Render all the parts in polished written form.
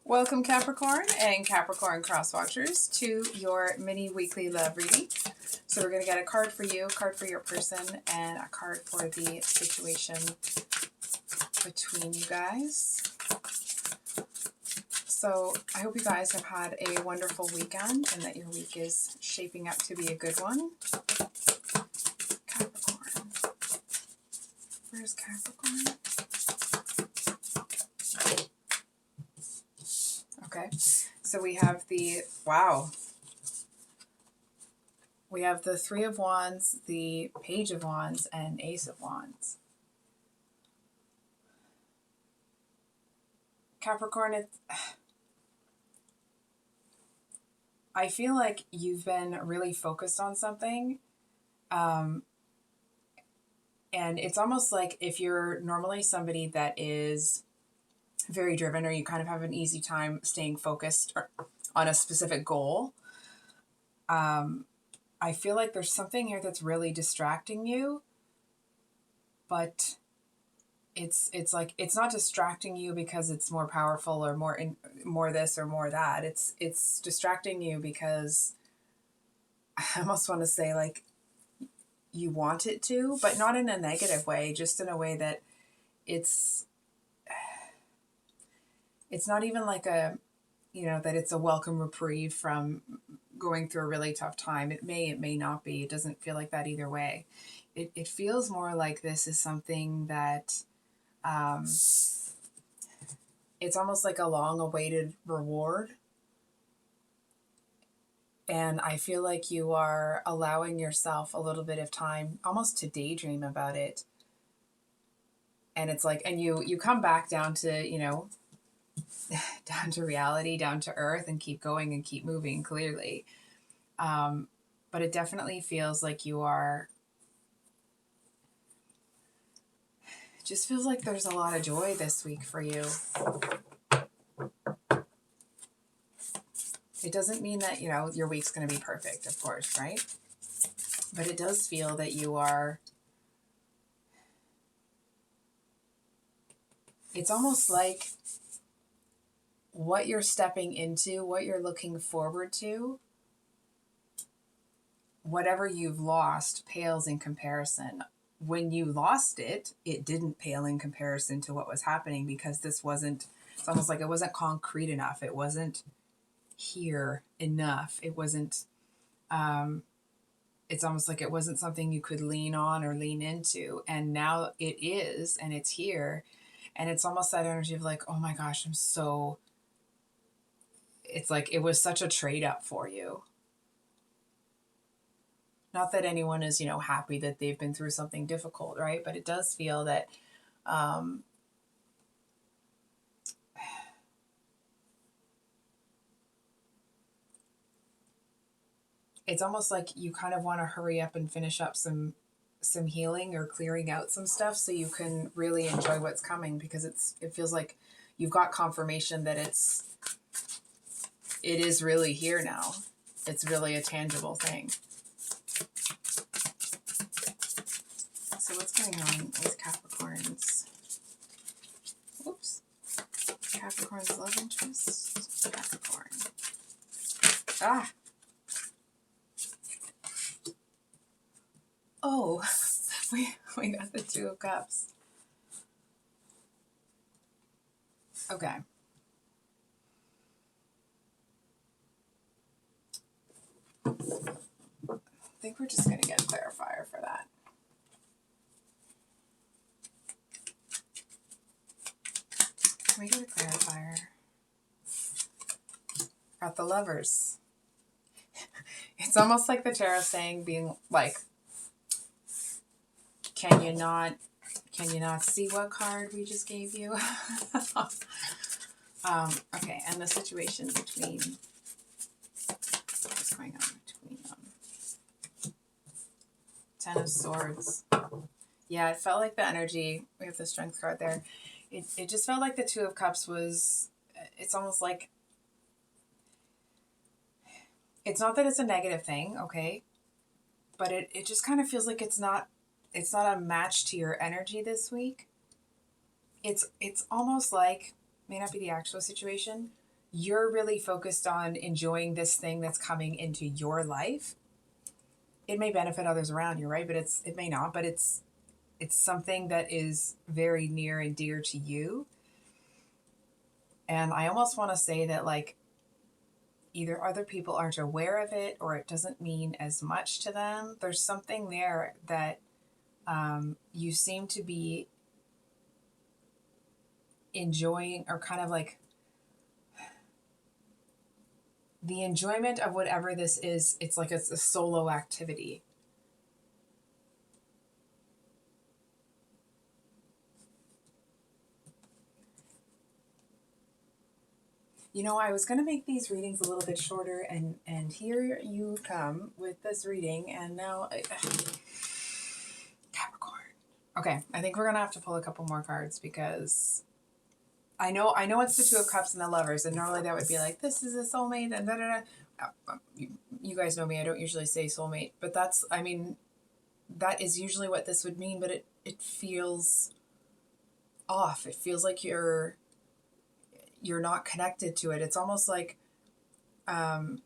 Welcome Capricorn and Capricorn cross watchers to your mini weekly love reading. So we're going to get a card for you, a card for your person, and a card for the situation between you guys. So I hope you guys have had a wonderful weekend and that your week is shaping up to be a good one. Capricorn. Where's Capricorn? Okay, so we have the, wow. We have the Three of Wands, the Page of Wands, and Ace of Wands. Capricorn, I feel like you've been really focused on something. And it's almost like if you're normally somebody that is very driven, or you kind of have an easy time staying focused on a specific goal, I feel like there's something here that's really distracting you, but it's like it's not distracting you because it's more powerful or more this or more that. It's distracting you because I almost want to say like you want it to, but not in a negative way, just in a way that it's not even like a, that it's a welcome reprieve from going through a really tough time. It may not be. It doesn't feel like that either way. It feels more like this is something that it's almost like a long-awaited reward. And I feel like you are allowing yourself a little bit of time almost to daydream about it. And it's like, and you come back down to, down to reality, down to earth, and keep going and keep moving clearly. But it definitely feels like you are, it just feels like there's a lot of joy this week for you. It doesn't mean that, your week's going to be perfect, of course, right? But it does feel that you are, it's almost like what you're stepping into, what you're looking forward to, whatever you've lost pales in comparison. When you lost it, it didn't pale in comparison to what was happening, because it's almost like it wasn't concrete enough. It wasn't here enough. It wasn't, it's almost like it wasn't something you could lean on or lean into. And now it is, and it's here. And it's almost that energy of like, oh my gosh, it's like it was such a trade up for you. Not that anyone is, happy that they've been through something difficult, right? But it does feel that it's almost like you kind of want to hurry up and finish up some healing or clearing out some stuff so you can really enjoy what's coming, because it feels like you've got confirmation that it is really here now. It's really a tangible thing. So what's going on with Capricorn's? Oops. Capricorn's love interest. Capricorn. Ah. Oh, we got the Two of Cups. Okay. I think we're just going to get a clarifier for that. Can we get a clarifier? Got the Lovers. It's almost like the tarot saying, being like, can you not see what card we just gave you? Okay, and the situation between, what's going on between them? Ten of Swords. Yeah, it felt like the energy, we have the Strength card there. It just felt like the Two of Cups was, it's almost like, it's not that it's a negative thing, okay? But it just kind of feels like it's not a match to your energy this week. It's almost like, may not be the actual situation, you're really focused on enjoying this thing that's coming into your life. It may benefit others around you, right? But it may not, but it's something that is very near and dear to you. And I almost want to say that, like, either other people aren't aware of it or it doesn't mean as much to them. There's something there that you seem to be enjoying, or kind of like the enjoyment of whatever this is. It's like it's a solo activity. You know, I was going to make these readings a little bit shorter, and here you come with this reading, and now Capricorn. Okay, I think we're going to have to pull a couple more cards, because I know it's the Two of Cups and the Lovers, and normally that would be like, this is a soulmate, and da-da-da. You guys know me, I don't usually say soulmate, but that's, I mean, that is usually what this would mean, but it feels off. It feels like you're not connected to it. It's almost like I'm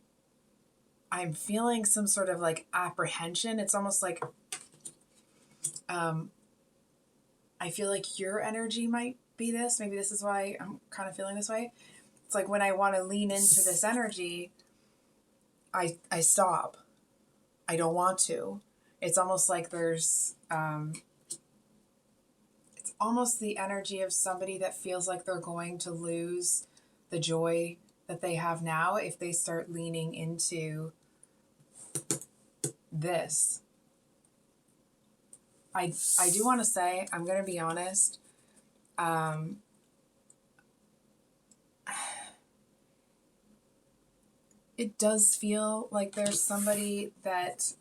feeling some sort of like apprehension. It's almost like I feel like your energy might be this. Maybe this is why I'm kind of feeling this way. It's like when I want to lean into this energy, I stop. I don't want to. It's almost like there's it's almost the energy of somebody that feels like they're going to lose the joy that they have now if they start leaning into this. I do want to say, I'm going to be honest, it does feel like there's somebody that,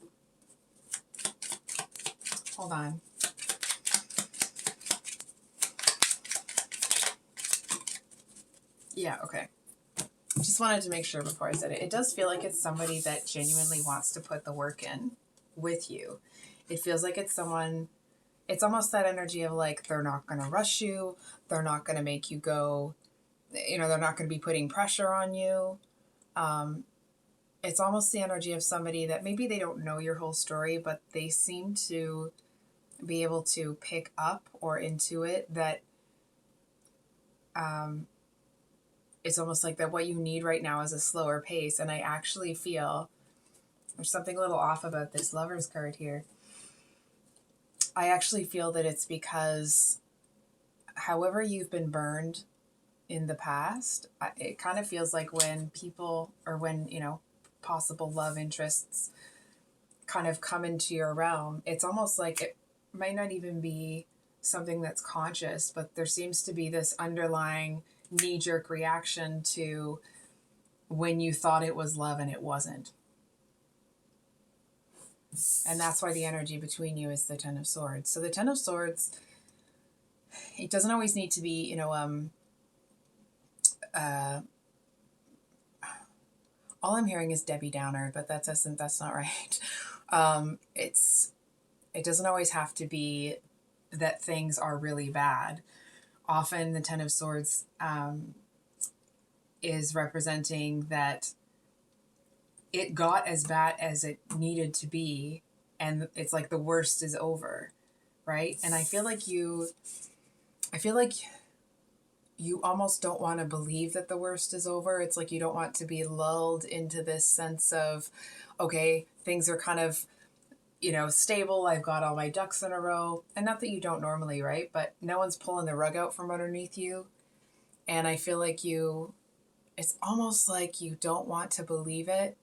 hold on. Yeah, okay. Just wanted to make sure before I said it. It does feel like it's somebody that genuinely wants to put the work in with you. It feels like it's someone, it's almost that energy of like, they're not going to rush you. They're not going to make you go, you know, they're not going to be putting pressure on you. It's almost the energy of somebody that maybe they don't know your whole story, but they seem to be able to pick up or intuit that it's almost like that what you need right now is a slower pace. And I actually feel there's something a little off about this Lover's card here. I actually feel that it's because however you've been burned in the past, it kind of feels like when people, or when, you know, possible love interests kind of come into your realm, it's almost like it might not even be something that's conscious, but there seems to be this underlying knee-jerk reaction to when you thought it was love and it wasn't. And that's why the energy between you is the Ten of Swords. So the Ten of Swords, it doesn't always need to be, you know, all I'm hearing is Debbie Downer, but that's not right. It doesn't always have to be that things are really bad. Often the Ten of Swords is representing that it got as bad as it needed to be, and it's like the worst is over, right? And I feel like you almost don't want to believe that the worst is over. It's like you don't want to be lulled into this sense of, okay, things are kind of, you know, stable. I've got all my ducks in a row. And not that you don't normally, right? But no one's pulling the rug out from underneath you. And I feel like it's almost like you don't want to believe it.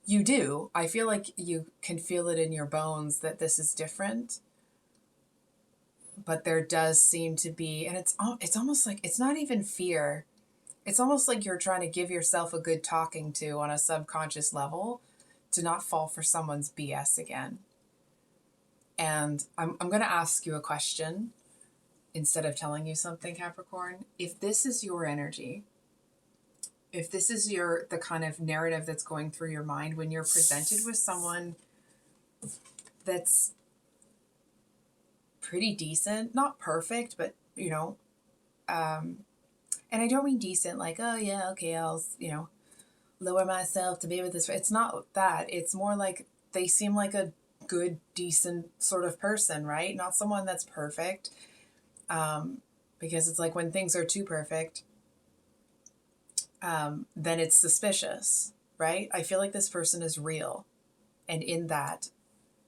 You do. I feel like you can feel it in your bones that this is different. But there does seem to be, and it's almost like, it's not even fear. It's almost like you're trying to give yourself a good talking to on a subconscious level to not fall for someone's BS again. And I'm going to ask you a question instead of telling you something, Capricorn. If this is your energy, if this is the kind of narrative that's going through your mind when you're presented with someone that's pretty decent, not perfect, but, you know, And I don't mean decent, like, oh yeah, okay, I'll, lower myself to be with this. It's not that. It's more like they seem like a good, decent sort of person, right? Not someone that's perfect. Because it's like when things are too perfect, then it's suspicious, right? I feel like this person is real. And in that,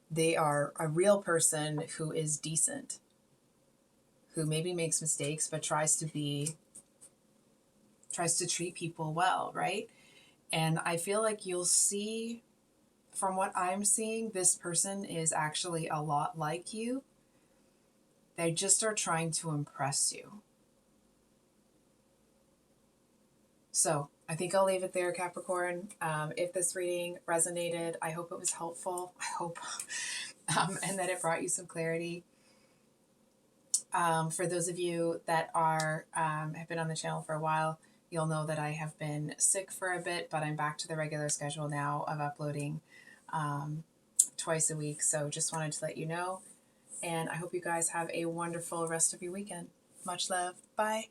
they are a real person who is decent, who maybe makes mistakes, but tries to treat people well, right? And I feel like you'll see, from what I'm seeing, this person is actually a lot like you. They just are trying to impress you. So I think I'll leave it there, Capricorn. If this reading resonated, I hope it was helpful. I hope. And that it brought you some clarity. For those of you that have been on the channel for a while, you'll know that I have been sick for a bit, but I'm back to the regular schedule now of uploading twice a week. So just wanted to let you know. And I hope you guys have a wonderful rest of your weekend. Much love. Bye.